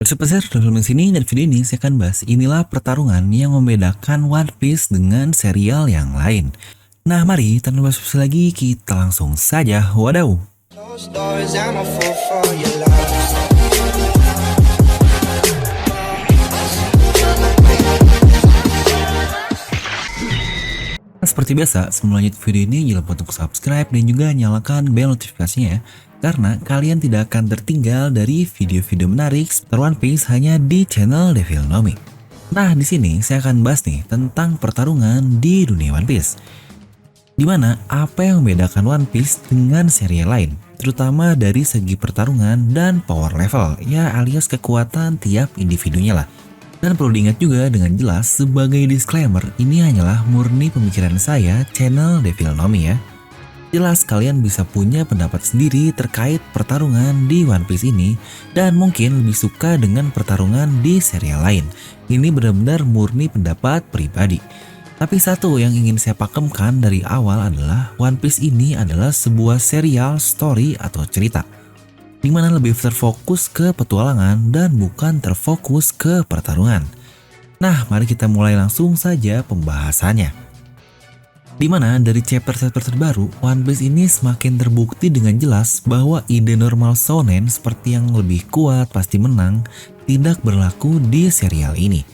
Pesir dalam sini dan video ini saya akan bahas inilah pertarungan yang membedakan One Piece dengan serial yang lain. Nah mari tanpa basa-basi lagi kita langsung saja wadaw. Seperti biasa, sebelum lanjut video ini jangan lupa untuk subscribe dan juga nyalakan bel notifikasinya ya. Karena kalian tidak akan tertinggal dari video-video menarik seputar One Piece hanya di channel Devil Nomi. Nah, di sini saya akan bahas nih tentang pertarungan di dunia One Piece. Dimana apa yang membedakan One Piece dengan serial lain, terutama dari segi pertarungan dan power level, ya alias kekuatan tiap individunya lah. Dan perlu diingat juga dengan jelas sebagai disclaimer, ini hanyalah murni pemikiran saya channel Devil Nomi ya. Jelas kalian bisa punya pendapat sendiri terkait pertarungan di One Piece ini dan mungkin lebih suka dengan pertarungan di serial lain. Ini benar-benar murni pendapat pribadi. Tapi satu yang ingin saya pakemkan dari awal adalah One Piece ini adalah sebuah serial story atau cerita, dimana lebih terfokus ke petualangan dan bukan terfokus ke pertarungan. Nah, mari kita mulai langsung saja pembahasannya. Dimana dari chapter-chapter terbaru, One Piece ini semakin terbukti dengan jelas bahwa ide normal shonen seperti yang lebih kuat pasti menang tidak berlaku di serial ini.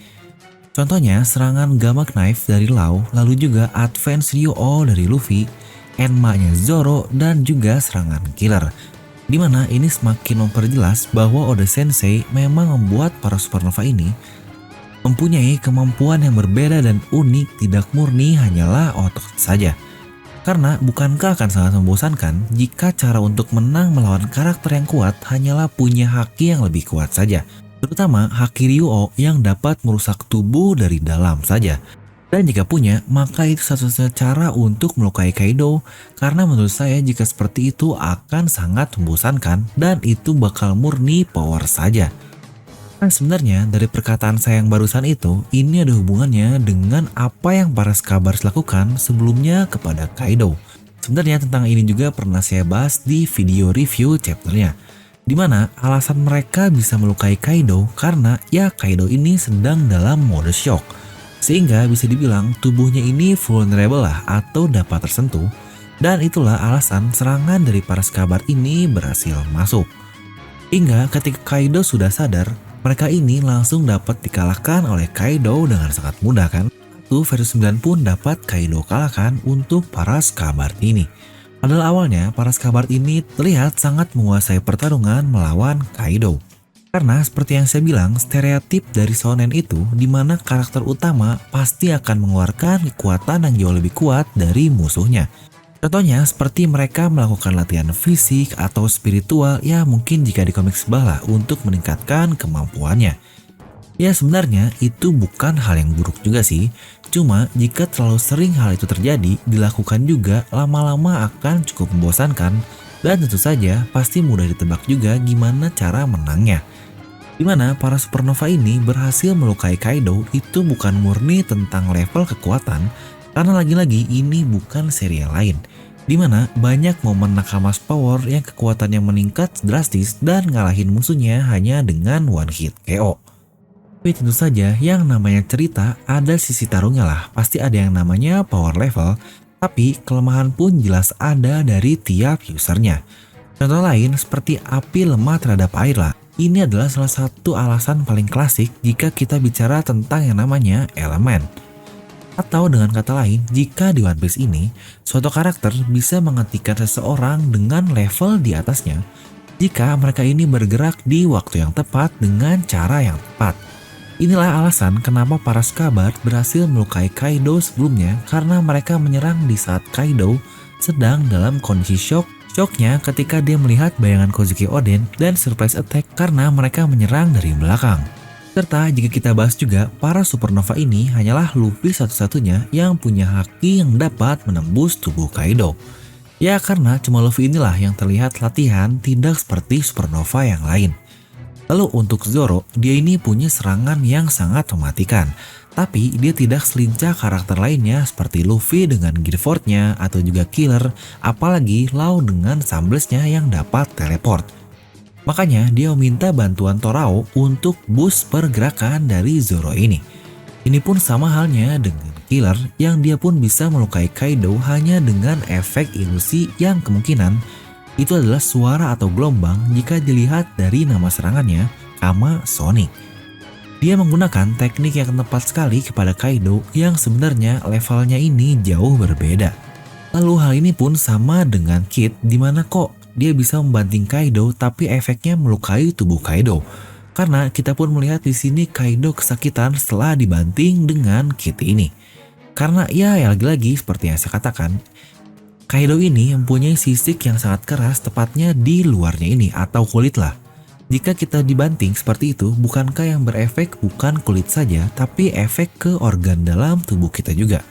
Contohnya serangan Gamma Knife dari Law, lalu juga Advance Ryuo dari Luffy, Enma-nya Zoro, dan juga serangan Killer. Dimana ini semakin memperjelas bahwa Oda Sensei memang membuat para supernova ini mempunyai kemampuan yang berbeda dan unik, tidak murni hanyalah otot saja. Karena bukankah akan sangat membosankan jika cara untuk menang melawan karakter yang kuat hanyalah punya haki yang lebih kuat saja, terutama haki Ryuo yang dapat merusak tubuh dari dalam saja. Dan jika punya, maka itu satu-satunya cara untuk melukai Kaido, karena menurut saya jika seperti itu akan sangat membosankan dan itu bakal murni power saja. Nah, sebenarnya dari perkataan saya yang barusan itu, ini ada hubungannya dengan apa yang para Scabbards lakukan sebelumnya kepada Kaido. Sebenarnya tentang ini juga pernah saya bahas di video review chapternya, dimana alasan mereka bisa melukai Kaido karena ya Kaido ini sedang dalam mode shock, sehingga bisa dibilang tubuhnya ini vulnerable lah atau dapat tersentuh, dan itulah alasan serangan dari para Scabbards ini berhasil masuk. Hingga ketika Kaido sudah sadar, mereka ini langsung dapat dikalahkan oleh Kaido dengan sangat mudah kan. 1 versus 9 pun dapat Kaido kalahkan untuk para Scabbards ini. Padahal awalnya para Scabbards ini terlihat sangat menguasai pertarungan melawan Kaido. Karena seperti yang saya bilang, stereotip dari shonen itu dimana karakter utama pasti akan mengeluarkan kekuatan yang jauh lebih kuat dari musuhnya. Contohnya seperti mereka melakukan latihan fisik atau spiritual ya mungkin jika di komik sebelah untuk meningkatkan kemampuannya. Ya sebenarnya itu bukan hal yang buruk juga sih, cuma jika terlalu sering hal itu terjadi dilakukan juga lama-lama akan cukup membosankan dan tentu saja pasti mudah ditebak juga gimana cara menangnya. Dimana para supernova ini berhasil melukai Kaido itu bukan murni tentang level kekuatan, karena lagi-lagi ini bukan serial lain, dimana banyak momen Nakamas Power yang kekuatannya meningkat drastis dan ngalahin musuhnya hanya dengan one hit KO. Tapi tentu saja yang namanya cerita ada sisi tarungnya lah, pasti ada yang namanya power level, tapi kelemahan pun jelas ada dari tiap usernya. Contoh lain seperti api lemah terhadap air lah, ini adalah salah satu alasan paling klasik jika kita bicara tentang yang namanya elemen. Atau dengan kata lain, jika di One Piece ini, suatu karakter bisa menghentikan seseorang dengan level di atasnya jika mereka ini bergerak di waktu yang tepat dengan cara yang tepat. Inilah alasan kenapa para Scabbards berhasil melukai Kaido sebelumnya, karena mereka menyerang di saat Kaido sedang dalam kondisi shock. Shocknya ketika dia melihat bayangan Kozuki Oden dan surprise attack karena mereka menyerang dari belakang. Serta jika kita bahas juga, para supernova ini hanyalah Luffy satu-satunya yang punya haki yang dapat menembus tubuh Kaido. Ya karena cuma Luffy inilah yang terlihat latihan tidak seperti supernova yang lain. Lalu untuk Zoro, dia ini punya serangan yang sangat mematikan. Tapi dia tidak selincah karakter lainnya seperti Luffy dengan Gear Force-nya atau juga Killer, apalagi Law dengan Sambles-nya yang dapat teleport. Makanya dia meminta bantuan Torao untuk boost pergerakan dari Zoro ini. Ini pun sama halnya dengan Killer yang dia pun bisa melukai Kaido hanya dengan efek ilusi yang kemungkinan itu adalah suara atau gelombang jika dilihat dari nama serangannya, Kama Sonic. Dia menggunakan teknik yang tepat sekali kepada Kaido yang sebenarnya levelnya ini jauh berbeda. Lalu hal ini pun sama dengan Kid di mana kok dia bisa membanting Kaido tapi efeknya melukai tubuh Kaido. Karena kita pun melihat di sini Kaido kesakitan setelah dibanting dengan Kid ini. Karena ya lagi-lagi seperti yang saya katakan, Kaido ini mempunyai sisik yang sangat keras tepatnya di luarnya ini atau kulit lah. Jika kita dibanting seperti itu, bukankah yang berefek bukan kulit saja tapi efek ke organ dalam tubuh kita juga.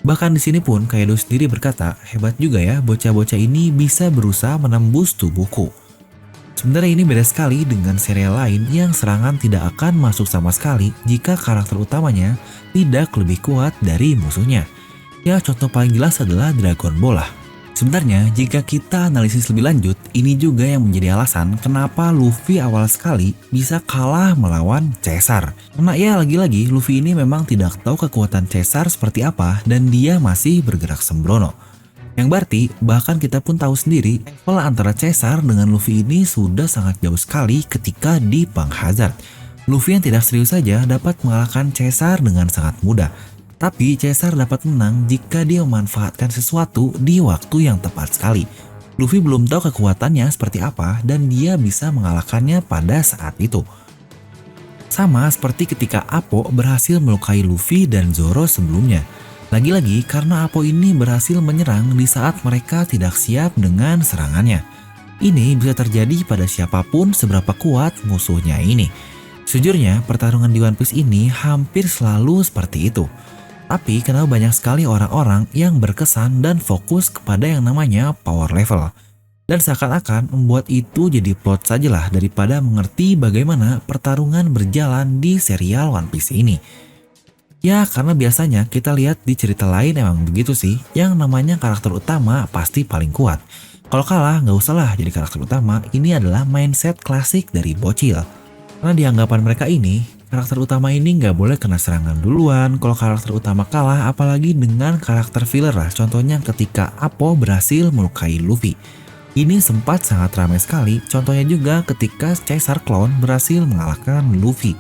Bahkan di sini pun Kaido sendiri berkata, hebat juga ya bocah-bocah ini bisa berusaha menembus tubuhku. Sebenarnya ini beda sekali dengan serial lain yang serangan tidak akan masuk sama sekali jika karakter utamanya tidak lebih kuat dari musuhnya. Ya contoh paling jelas adalah Dragon Ball lah. Sebenarnya jika kita analisis lebih lanjut, ini juga yang menjadi alasan kenapa Luffy awal sekali bisa kalah melawan Caesar. Karena ya lagi-lagi Luffy ini memang tidak tahu kekuatan Caesar seperti apa dan dia masih bergerak sembrono. Yang berarti bahkan kita pun tahu sendiri level antara Caesar dengan Luffy ini sudah sangat jauh sekali ketika di Punk Hazard. Luffy yang tidak serius saja dapat mengalahkan Caesar dengan sangat mudah. Tapi Caesar dapat menang jika dia memanfaatkan sesuatu di waktu yang tepat sekali. Luffy belum tahu kekuatannya seperti apa dan dia bisa mengalahkannya pada saat itu. Sama seperti ketika Appo berhasil melukai Luffy dan Zoro sebelumnya. Lagi-lagi karena Appo ini berhasil menyerang di saat mereka tidak siap dengan serangannya. Ini bisa terjadi pada siapapun seberapa kuat musuhnya ini. Sejujurnya pertarungan di One Piece ini hampir selalu seperti itu. Tapi kenapa banyak sekali orang-orang yang berkesan dan fokus kepada yang namanya power level. Dan seakan-akan membuat itu jadi plot sajalah daripada mengerti bagaimana pertarungan berjalan di serial One Piece ini. Ya karena biasanya kita lihat di cerita lain emang begitu sih, yang namanya karakter utama pasti paling kuat. Kalau kalah nggak usahlah jadi karakter utama, ini adalah mindset klasik dari bocil. Karena di anggapan mereka ini, karakter utama ini nggak boleh kena serangan duluan. Kalau karakter utama kalah, apalagi dengan karakter filler lah. Contohnya ketika Appo berhasil melukai Luffy. Ini sempat sangat ramai sekali, contohnya juga ketika Caesar Clown berhasil mengalahkan Luffy.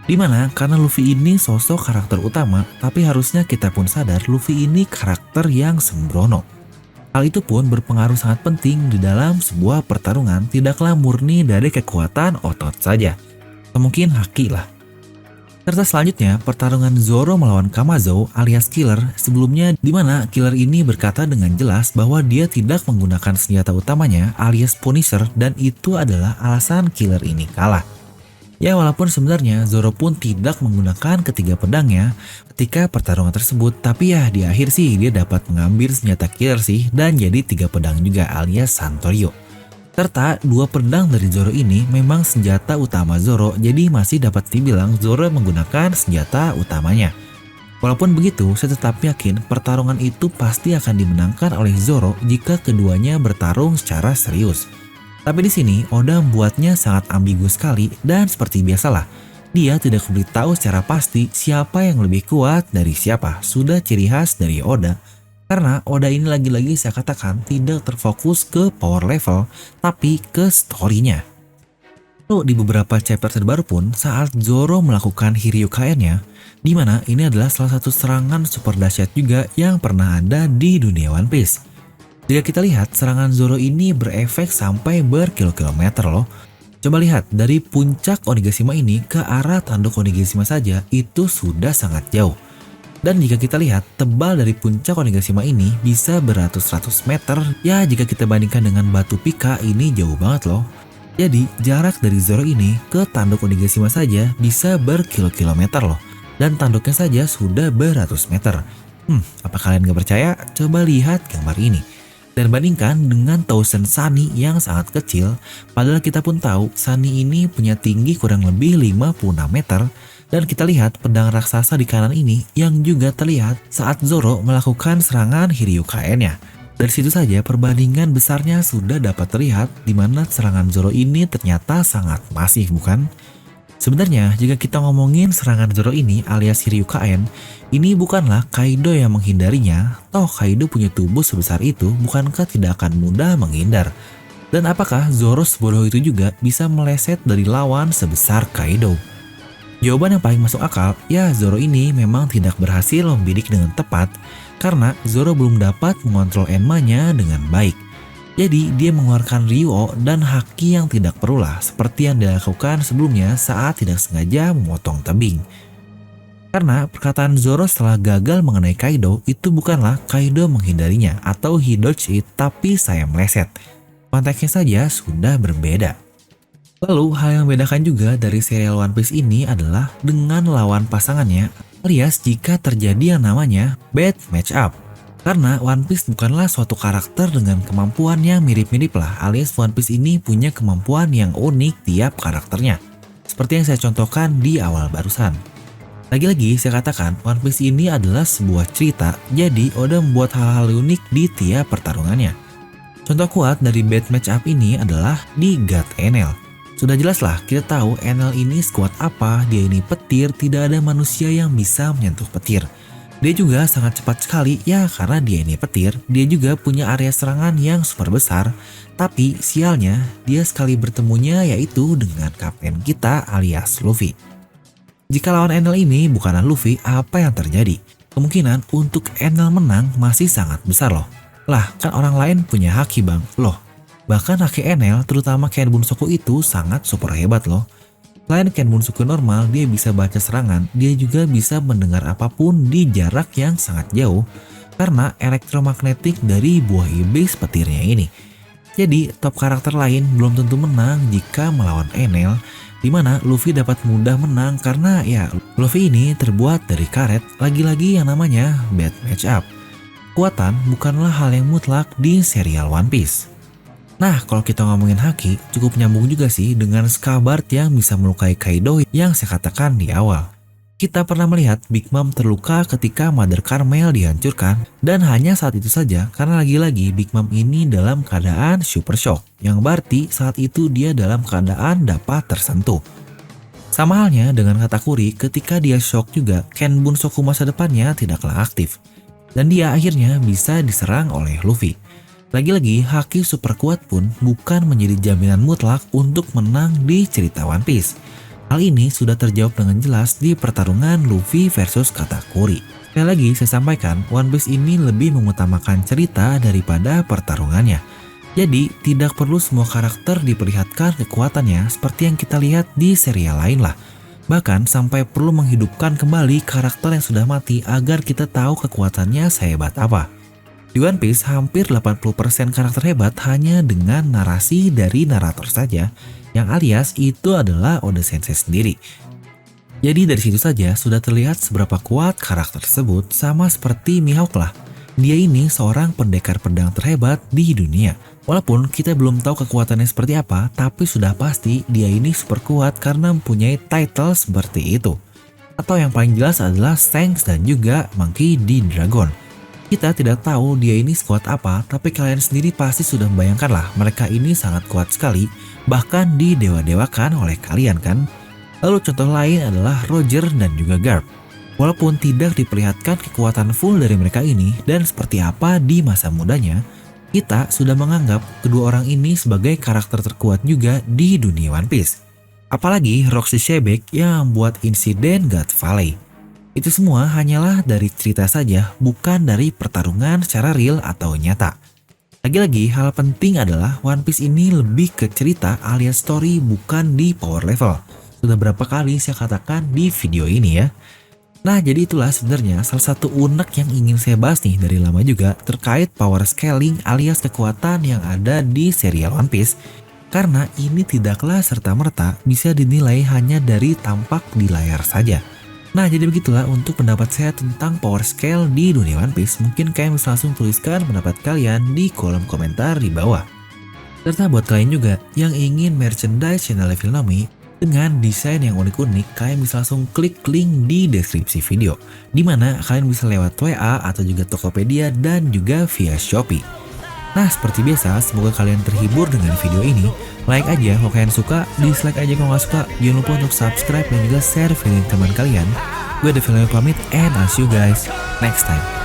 Dimana karena Luffy ini sosok karakter utama, tapi harusnya kita pun sadar Luffy ini karakter yang sembrono. Hal itu pun berpengaruh sangat penting di dalam sebuah pertarungan, tidaklah murni dari kekuatan otot saja. Mungkin haki lah. Serta selanjutnya pertarungan Zoro melawan Kamazo alias Killer sebelumnya, dimana Killer ini berkata dengan jelas bahwa dia tidak menggunakan senjata utamanya alias Punisher dan itu adalah alasan Killer ini kalah. Ya walaupun sebenarnya Zoro pun tidak menggunakan ketiga pedangnya ketika pertarungan tersebut, tapi ya di akhir sih dia dapat mengambil senjata Killer sih dan jadi 3 pedang juga alias Santorio. Serta 2 pedang dari Zoro ini memang senjata utama Zoro, jadi masih dapat dibilang Zoro menggunakan senjata utamanya. Walaupun begitu, saya tetap yakin pertarungan itu pasti akan dimenangkan oleh Zoro jika keduanya bertarung secara serius. Tapi di sini Oda membuatnya sangat ambigu sekali dan seperti biasalah, dia tidak memberitahu secara pasti siapa yang lebih kuat dari siapa. Sudah ciri khas dari Oda. Karena Oda ini lagi-lagi saya katakan tidak terfokus ke power level, tapi ke story-nya. Lalu di beberapa chapter terbaru pun saat Zoro melakukan Hiryukaen-nya, dimana ini adalah salah satu serangan super dahsyat juga yang pernah ada di dunia One Piece. Jika kita lihat serangan Zoro ini berefek sampai berkilo-kilometer loh. Coba lihat dari puncak Onigashima ini ke arah tanduk Onigashima saja itu sudah sangat jauh. Dan jika kita lihat tebal dari puncak Onigashima ini bisa beratus-ratus meter. Ya jika kita bandingkan dengan batu Pika ini jauh banget loh. Jadi jarak dari Zoro ini ke tanduk Onigashima saja bisa berkilo-kilometer loh. Dan tanduknya saja sudah beratus meter. Apa kalian gak percaya? Coba lihat gambar ini. Dan bandingkan dengan Thousand Sunny yang sangat kecil, padahal kita pun tahu Sunny ini punya tinggi kurang lebih 56 meter. Dan kita lihat pedang raksasa di kanan ini yang juga terlihat saat Zoro melakukan serangan Hiryukaen-nya. Dari situ saja perbandingan besarnya sudah dapat terlihat di mana serangan Zoro ini ternyata sangat masif, bukan? Sebenarnya, jika kita ngomongin serangan Zoro ini alias Hiryukaen, ini bukanlah Kaido yang menghindarinya, toh Kaido punya tubuh sebesar itu bukankah tidak akan mudah menghindar? Dan apakah Zoro sebodoh itu juga bisa meleset dari lawan sebesar Kaido? Jawaban yang paling masuk akal, ya Zoro ini memang tidak berhasil membidik dengan tepat karena Zoro belum dapat mengontrol Enma-nya dengan baik. Jadi dia mengeluarkan Ryuo dan haki yang tidak perlulah seperti yang dilakukan sebelumnya saat tidak sengaja memotong tebing. Karena perkataan Zoro setelah gagal mengenai Kaido itu bukanlah Kaido menghindarinya atau he dodged it, tapi saya meleset. Konteksnya saja sudah berbeda. Lalu hal yang membedakan juga dari serial One Piece ini adalah dengan lawan pasangannya alias jika terjadi yang namanya bad match up. Karena One Piece bukanlah suatu karakter dengan kemampuan yang mirip-mirip lah, alias One Piece ini punya kemampuan yang unik tiap karakternya. Seperti yang saya contohkan di awal barusan. Lagi-lagi saya katakan One Piece ini adalah sebuah cerita, jadi Oda membuat hal-hal unik di tiap pertarungannya. Contoh kuat dari bad match up ini adalah di God Enel. Sudah jelas lah kita tahu Enel ini sekuat apa, dia ini petir, tidak ada manusia yang bisa menyentuh petir. Dia juga sangat cepat sekali ya karena dia ini petir, dia juga punya area serangan yang super besar. Tapi sialnya dia sekali bertemunya yaitu dengan kapten kita alias Luffy. Jika lawan Enel ini bukanlah Luffy, apa yang terjadi? Kemungkinan untuk Enel menang masih sangat besar loh. Lah kan orang lain punya haki bang, loh. Bahkan haki Enel terutama Ken Bunsoku itu sangat super hebat loh. Selain Ken Bunsoku normal, dia bisa baca serangan, dia juga bisa mendengar apapun di jarak yang sangat jauh karena elektromagnetik dari buah iblis petirnya ini. Jadi top karakter lain belum tentu menang jika melawan Enel, dimana Luffy dapat mudah menang karena ya Luffy ini terbuat dari karet, lagi-lagi yang namanya bad match up. Kekuatan bukanlah hal yang mutlak di serial One Piece. Nah, kalau kita ngomongin haki, cukup nyambung juga sih dengan Scabbard yang bisa melukai Kaido yang saya katakan di awal. Kita pernah melihat Big Mom terluka ketika Mother Carmel dihancurkan, dan hanya saat itu saja karena lagi-lagi Big Mom ini dalam keadaan super shock, yang berarti saat itu dia dalam keadaan dapat tersentuh. Sama halnya dengan Katakuri, ketika dia shock juga, Ken Bunsoku masa depannya tidaklah aktif, dan dia akhirnya bisa diserang oleh Luffy. Lagi-lagi, haki super kuat pun bukan menjadi jaminan mutlak untuk menang di cerita One Piece. Hal ini sudah terjawab dengan jelas di pertarungan Luffy versus Katakuri. Sekali lagi saya sampaikan, One Piece ini lebih mengutamakan cerita daripada pertarungannya. Jadi, tidak perlu semua karakter diperlihatkan kekuatannya seperti yang kita lihat di serial lain lah. Bahkan sampai perlu menghidupkan kembali karakter yang sudah mati agar kita tahu kekuatannya sehebat apa. Di One Piece, hampir 80% karakter hebat hanya dengan narasi dari narator saja, yang alias itu adalah Oda Sensei sendiri. Jadi dari situ saja sudah terlihat seberapa kuat karakter tersebut, sama seperti Mihawk lah. Dia ini seorang pendekar pedang terhebat di dunia. Walaupun kita belum tahu kekuatannya seperti apa, tapi sudah pasti dia ini super kuat karena mempunyai title seperti itu. Atau yang paling jelas adalah Shanks dan juga Monkey D. Dragon. Kita tidak tahu dia ini sekuat apa, tapi kalian sendiri pasti sudah membayangkan lah mereka ini sangat kuat sekali, bahkan didewa-dewakan oleh kalian kan? Lalu contoh lain adalah Roger dan juga Garp. Walaupun tidak diperlihatkan kekuatan full dari mereka ini dan seperti apa di masa mudanya, kita sudah menganggap kedua orang ini sebagai karakter terkuat juga di dunia One Piece. Apalagi Roxy Shebeck yang membuat insiden God Valley. Itu semua hanyalah dari cerita saja, bukan dari pertarungan secara real atau nyata. Lagi-lagi hal penting adalah One Piece ini lebih ke cerita alias story, bukan di power level. Sudah berapa kali saya katakan di video ini ya. Nah jadi itulah sebenarnya salah satu unek yang ingin saya bahas nih dari lama juga terkait power scaling alias kekuatan yang ada di serial One Piece. Karena ini tidaklah serta-merta bisa dinilai hanya dari tampak di layar saja. Nah jadi begitulah untuk pendapat saya tentang power scale di dunia One Piece. Mungkin kalian bisa langsung tuliskan pendapat kalian di kolom komentar di bawah. Serta buat kalian juga yang ingin merchandise channel Level Nami dengan desain yang unik-unik, kalian bisa langsung klik link di deskripsi video, dimana kalian bisa lewat WA atau juga Tokopedia dan juga via Shopee. Nah, seperti biasa, semoga kalian terhibur dengan video ini. Like aja kalau kalian suka, dislike aja kalau nggak suka. Jangan lupa untuk subscribe dan juga share video teman kalian. Gue Devil pamit, and I'll see you guys next time.